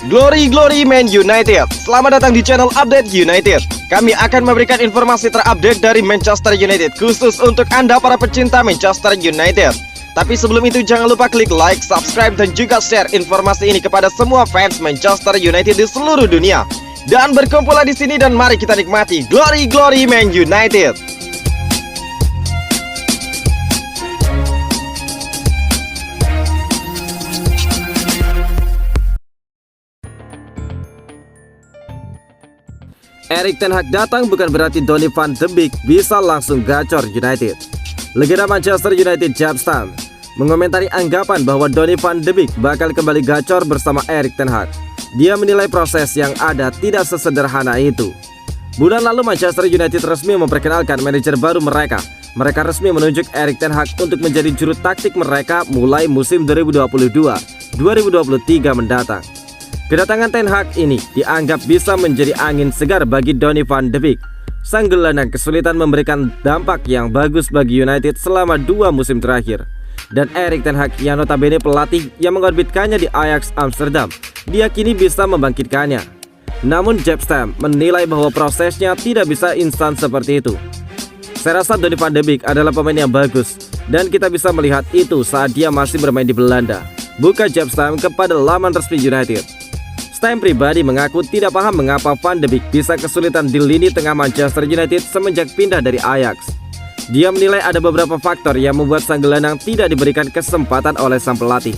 Glory Man United. Selamat datang di channel Update United. Kami akan memberikan informasi terupdate dari Manchester United khusus untuk Anda para pecinta Manchester United. Tapi sebelum itu jangan lupa klik like, subscribe dan juga share informasi ini kepada semua fans Manchester United di seluruh dunia. Dan berkumpullah di sini dan mari kita nikmati Glory Man United. Erik ten Hag datang bukan berarti Donny van de Beek bisa langsung gacor United. Legenda Manchester United Jaap Stam mengomentari anggapan bahwa Donny van de Beek bakal kembali gacor bersama Erik ten Hag. Dia menilai proses yang ada tidak sesederhana itu. Bulan lalu Manchester United resmi memperkenalkan manajer baru mereka. Mereka resmi menunjuk Erik ten Hag untuk menjadi juru taktik mereka mulai musim 2022-2023 mendatang. Kedatangan Ten Hag ini dianggap bisa menjadi angin segar bagi Donny van de Beek. Sang gelandang kesulitan memberikan dampak yang bagus bagi United selama 2 musim terakhir. Dan Erik ten Hag yang notabene pelatih yang mengorbitkannya di Ajax Amsterdam, diyakini bisa membangkitkannya. Namun Jaap Stam menilai bahwa prosesnya tidak bisa instan seperti itu. Saya rasa Donny van de Beek adalah pemain yang bagus dan kita bisa melihat itu saat dia masih bermain di Belanda, buka Jaap Stam kepada laman resmi United. Stam pribadi mengaku tidak paham mengapa Van de Beek bisa kesulitan di lini tengah Manchester United semenjak pindah dari Ajax. Dia menilai ada beberapa faktor yang membuat sang gelandang tidak diberikan kesempatan oleh sang pelatih.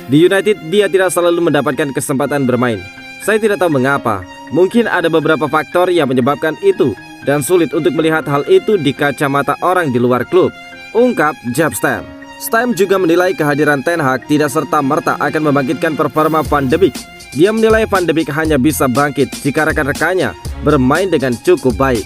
Di United dia tidak selalu mendapatkan kesempatan bermain. Saya tidak tahu mengapa, mungkin ada beberapa faktor yang menyebabkan itu dan sulit untuk melihat hal itu di kacamata orang di luar klub, ungkap Jaap Stam. Stam juga menilai kehadiran Ten Hag tidak serta-merta akan membangkitkan performa Van de Beek. Dia menilai Van de Beek hanya bisa bangkit jika rekan-rekannya bermain dengan cukup baik.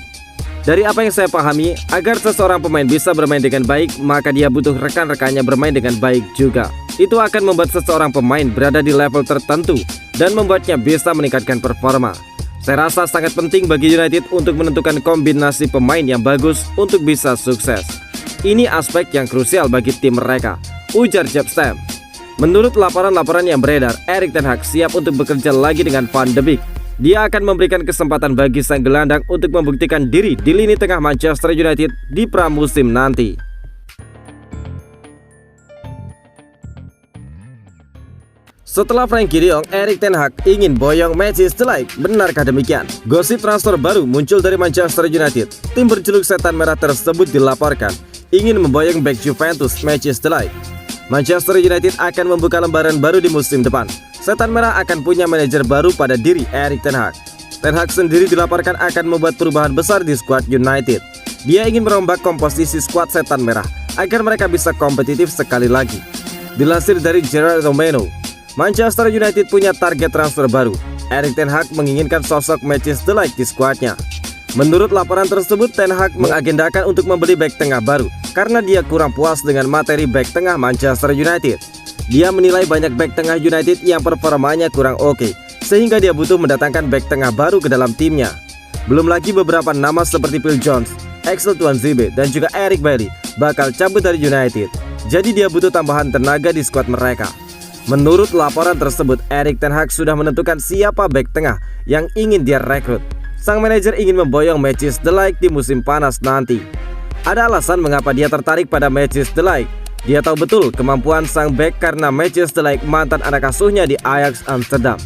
Dari apa yang saya pahami, agar seseorang pemain bisa bermain dengan baik, maka dia butuh rekan-rekannya bermain dengan baik juga. Itu akan membuat seseorang pemain berada di level tertentu dan membuatnya bisa meningkatkan performa. Saya rasa sangat penting bagi United untuk menentukan kombinasi pemain yang bagus untuk bisa sukses. Ini aspek yang krusial bagi tim mereka, ujar Jaap Stam. Menurut laporan-laporan yang beredar, Erik ten Hag siap untuk bekerja lagi dengan Van de Beek. Dia akan memberikan kesempatan bagi sang gelandang untuk membuktikan diri di lini tengah Manchester United di pramusim nanti. Setelah Frenkie de Jong, Erik ten Hag ingin boyong Matthijs de Ligt. Benarkah demikian? Gosip transfer baru muncul dari Manchester United. Tim berjuluk Setan Merah tersebut dilaporkan ingin memboyong bek Juventus Matthijs de Ligt. Manchester United akan membuka lembaran baru di musim depan. Setan Merah akan punya manajer baru pada diri Erik ten Hag. Ten Hag sendiri dilaporkan akan membuat perubahan besar di skuad United. Dia ingin merombak komposisi skuad Setan Merah agar mereka bisa kompetitif sekali lagi. Dilansir dari Gerard Romano, Manchester United punya target transfer baru. Erik ten Hag menginginkan sosok Matthijs de Ligt di skuadnya. Menurut laporan tersebut, Ten Hag mengagendakan untuk membeli bek tengah baru karena dia kurang puas dengan materi bek tengah Manchester United. Dia menilai banyak bek tengah United yang performanya kurang oke, sehingga dia butuh mendatangkan bek tengah baru ke dalam timnya. Belum lagi beberapa nama seperti Phil Jones, Axel Tuanzebe, dan juga Eric Bailly bakal cabut dari United. Jadi dia butuh tambahan tenaga di skuad mereka. Menurut laporan tersebut, Erik ten Hag sudah menentukan siapa bek tengah yang ingin dia rekrut. Sang manajer ingin memboyong Matthijs de Ligt di musim panas nanti. Ada alasan mengapa dia tertarik pada Matthijs de Ligt. Dia tahu betul kemampuan sang bek karena Matthijs de Ligt mantan anak asuhnya di Ajax Amsterdam.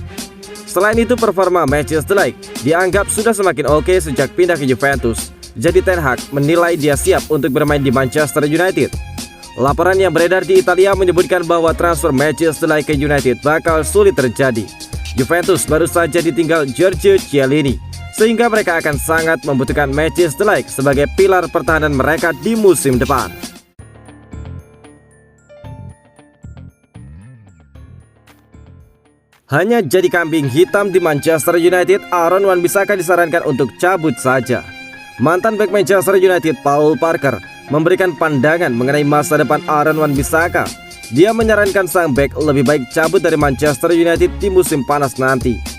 Selain itu, performa Matthijs de Ligt dianggap sudah semakin oke sejak pindah ke Juventus. Jadi Ten Hag menilai dia siap untuk bermain di Manchester United. Laporan yang beredar di Italia menyebutkan bahwa transfer Matthijs de Ligt ke United bakal sulit terjadi. Juventus baru saja ditinggal Giorgio Chiellini, sehingga mereka akan sangat membutuhkan Matthijs de Ligt sebagai pilar pertahanan mereka di musim depan. Hanya jadi kambing hitam di Manchester United, Aaron Wan-Bissaka disarankan untuk cabut saja. Mantan bek Manchester United Paul Parker memberikan pandangan mengenai masa depan Aaron Wan-Bissaka. Dia menyarankan sang bek lebih baik cabut dari Manchester United di musim panas nanti.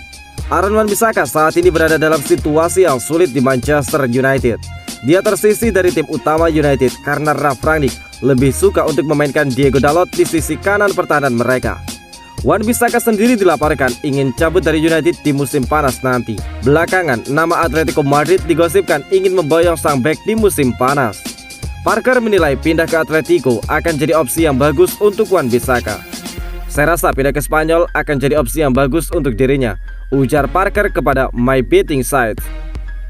Aaron Wan-Bissaka saat ini berada dalam situasi yang sulit di Manchester United. Dia tersisih dari tim utama United karena Ralf Rangnick lebih suka untuk memainkan Diego Dalot di sisi kanan pertahanan mereka. Wan-Bissaka sendiri dilaporkan ingin cabut dari United di musim panas nanti. Belakangan, nama Atletico Madrid digosipkan ingin memboyong sang bek di musim panas. Parker menilai pindah ke Atletico akan jadi opsi yang bagus untuk Wan-Bissaka. Saya rasa pindah ke Spanyol akan jadi opsi yang bagus untuk dirinya, ujar Parker kepada My Betting Site.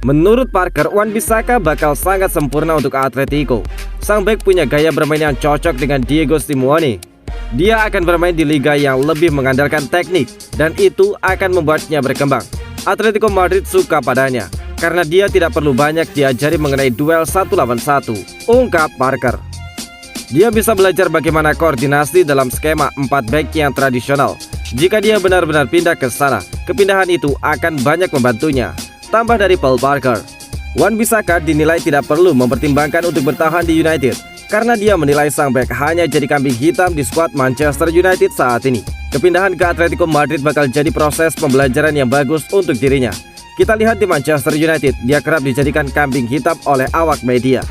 Menurut Parker, Wan-Bissaka bakal sangat sempurna untuk Atletico. Sang bek punya gaya bermain yang cocok dengan Diego Simeone. Dia akan bermain di liga yang lebih mengandalkan teknik, dan itu akan membuatnya berkembang. Atletico Madrid suka padanya, karena dia tidak perlu banyak diajari mengenai duel 1 lawan 1, ungkap Parker. Dia bisa belajar bagaimana koordinasi dalam skema 4 back yang tradisional. Jika dia benar-benar pindah ke sana, kepindahan itu akan banyak membantunya, tambah dari Paul Parker. Wan-Bissaka dinilai tidak perlu mempertimbangkan untuk bertahan di United, karena dia menilai sang bek hanya jadi kambing hitam di skuad Manchester United saat ini. Kepindahan ke Atletico Madrid bakal jadi proses pembelajaran yang bagus untuk dirinya. Kita lihat di Manchester United, dia kerap dijadikan kambing hitam oleh awak media.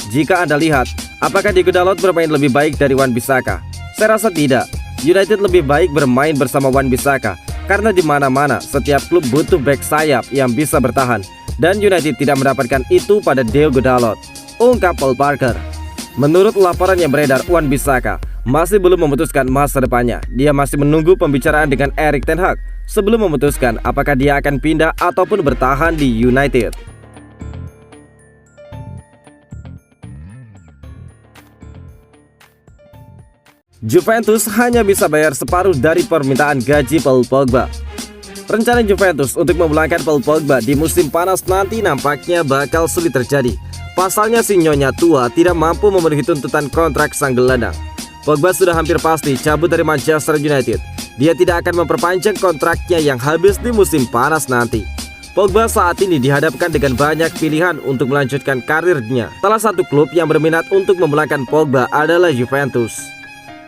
Jika Anda lihat, apakah Diego Dalot bermain lebih baik dari Wan-Bissaka? Saya rasa tidak. United lebih baik bermain bersama Wan-Bissaka, karena di mana-mana setiap klub butuh bek sayap yang bisa bertahan, dan United tidak mendapatkan itu pada Diego Dalot, ungkap Paul Parker. Menurut laporan yang beredar, Wan-Bissaka masih belum memutuskan masa depannya. Dia masih menunggu pembicaraan dengan Erik ten Hag sebelum memutuskan apakah dia akan pindah ataupun bertahan di United. Juventus hanya bisa bayar separuh dari permintaan gaji Paul Pogba. Rencana Juventus untuk memulangkan Paul Pogba di musim panas nanti nampaknya bakal sulit terjadi. Pasalnya si nyonya tua tidak mampu memenuhi tuntutan kontrak sang gelandang. Pogba sudah hampir pasti cabut dari Manchester United. Dia tidak akan memperpanjang kontraknya yang habis di musim panas nanti. Pogba saat ini dihadapkan dengan banyak pilihan untuk melanjutkan karirnya. Salah satu klub yang berminat untuk memulangkan Pogba adalah Juventus.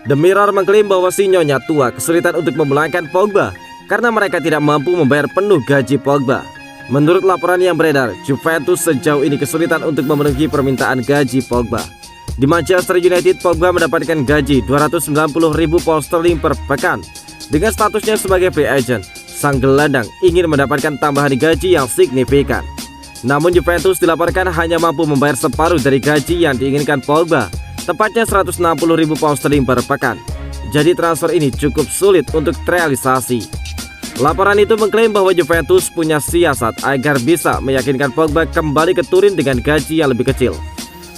The Mirror mengklaim bahwa si nyonya tua kesulitan untuk memulangkan Pogba karena mereka tidak mampu membayar penuh gaji Pogba. Menurut laporan yang beredar, Juventus sejauh ini kesulitan untuk memenuhi permintaan gaji Pogba. Di Manchester United, Pogba mendapatkan gaji 290.000 pound sterling per pekan. Dengan statusnya sebagai free agent, sang gelandang ingin mendapatkan tambahan gaji yang signifikan. Namun Juventus dilaporkan hanya mampu membayar separuh dari gaji yang diinginkan Pogba, tepatnya 160.000 pound sterling per pekan. Jadi transfer ini cukup sulit untuk terrealisasi. Laporan itu mengklaim bahwa Juventus punya siasat agar bisa meyakinkan Pogba kembali ke Turin dengan gaji yang lebih kecil.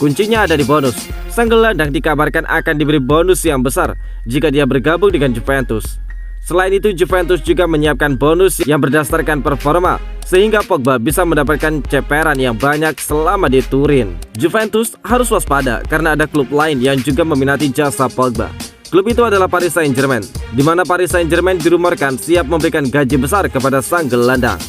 Kuncinya ada di bonus. Sang gelandang dikabarkan akan diberi bonus yang besar jika dia bergabung dengan Juventus. Selain itu, Juventus juga menyiapkan bonus yang berdasarkan performa, sehingga Pogba bisa mendapatkan ceperan yang banyak selama di Turin. Juventus harus waspada karena ada klub lain yang juga meminati jasa Pogba. Klub itu adalah Paris Saint-Germain, di mana Paris Saint-Germain dirumorkan siap memberikan gaji besar kepada sang gelandang.